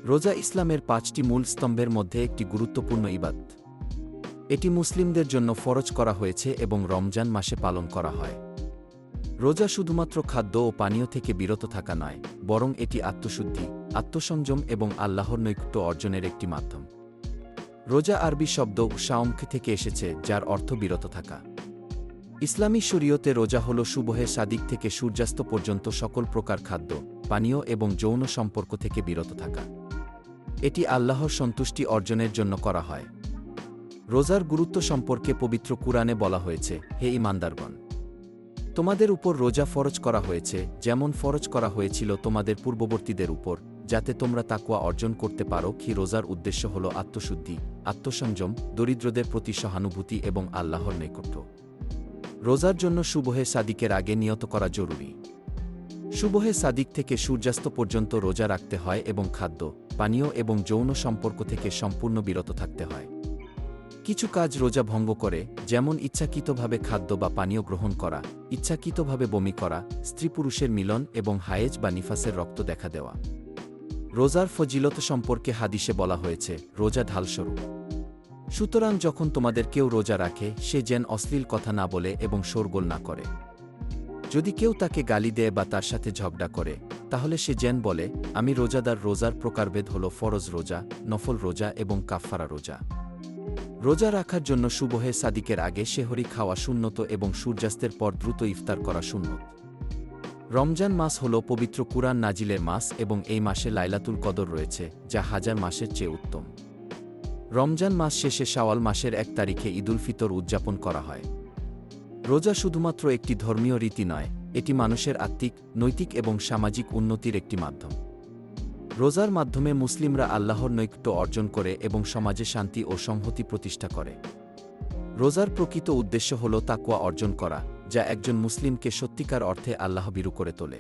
রোজা ইসলামের ৫টি মূল স্তম্ভের মধ্যে একটি গুরুত্বপূর্ণ ইবাদত। এটি মুসলিমদের জন্য ফরজ করা হয়েছে এবং রমজান মাসে পালন করা হয়। রোজা শুধুমাত্র খাদ্য ও পানীয় থেকে বিরত থাকা নয়, বরং এটি আত্মশুদ্ধি, আত্মসংযম এবং আল্লাহর নৈকট্য অর্জনের একটি মাধ্যম। রোজা আরবি শব্দ শাওম থেকে এসেছে, যার অর্থ বিরত থাকা। ইসলামী শরীয়তে রোজা হল সুবহে সাদিক থেকে সূর্যাস্ত পর্যন্ত সকল প্রকার খাদ্য, পানীয় এবং যৌন সম্পর্ক থেকে বিরত থাকা। এটি আল্লাহর সন্তুষ্টি অর্জনের জন্য করা হয়। রোজার গুরুত্ব সম্পর্কে পবিত্র কুরআনে বলা হয়েছে, হে ঈমানদারগণ! তোমাদের উপর রোজা ফরজ করা হয়েছে, যেমন ফরজ করা হয়েছিল তোমাদের পূর্ববর্তীদের উপর, যাতে তোমরা তাকওয়া অর্জন করতে পারো। রোজার উদ্দেশ্য হল আত্মশুদ্ধি, আত্মসংযম, দরিদ্রদের প্রতি সহানুভূতি এবং আল্লাহর নৈকট্য। রোজার জন্য সুবহে সাদিকের আগে নিয়ত করা জরুরি। সুবহে সাদিক থেকে সূর্যাস্ত পর্যন্ত রোজা রাখতে হয় এবং খাদ্য, পানীয় এবং যৌন সম্পর্ক থেকে সম্পূর্ণ বিরত থাকতে হয়। কিছু কাজ রোজা ভঙ্গ করে, যেমন ইচ্ছাকৃতভাবে খাদ্য বা পানীয় গ্রহণ করা, ইচ্ছাকৃতভাবে বমি করা, স্ত্রী পুরুষের মিলন এবং হায়েজ বা নিফাসের রক্ত দেখা দেওয়া। রোজার ফজিলত সম্পর্কে হাদিসে বলা হয়েছে, রোজা ঢালস্বরূপ। সুতরাং যখন তোমাদের কেউ রোজা রাখে, সে যেন অশ্লীল কথা না বলে এবং শোরগোল না করে। যদি কেউ তাকে গালি দেয় বা তার সাথে ঝগড়া করে, তাহলে সে যেন বলে, আমি রোজাদার। রোজার প্রকারভেদ হল ফরজ রোজা, নফল রোজা এবং কাফফারা রোজা। রোজা রাখার জন্য সুবহে সাদিকের আগে সেহরি খাওয়া সুন্নত এবং সূর্যাস্তের পর দ্রুত ইফতার করা সুন্নত। রমজান মাস হল পবিত্র কুরআন নাজিলের মাস এবং এই মাসে লাইলাতুল কদর রয়েছে, যা হাজার মাসের চেয়ে উত্তম। রমজান মাস শেষে শাওয়াল মাসের ১ তারিখে ঈদুল ফিতর উদযাপন করা হয়। রোজা শুধুমাত্র একটি ধর্মীয় রীতি নয়, এটি মানুষের আত্মিক, নৈতিক এবং সামাজিক উন্নতির একটি মাধ্যম। রোজার মাধ্যমে মুসলিমরা আল্লাহর নৈকট্য অর্জন করে এবং সমাজে শান্তি ও সংহতি প্রতিষ্ঠা করে। রোজার প্রকৃত উদ্দেশ্য হল তাকওয়া অর্জন করা, যা একজন মুসলিমকে সত্যিকার অর্থে আল্লাহভীরু করে তোলে।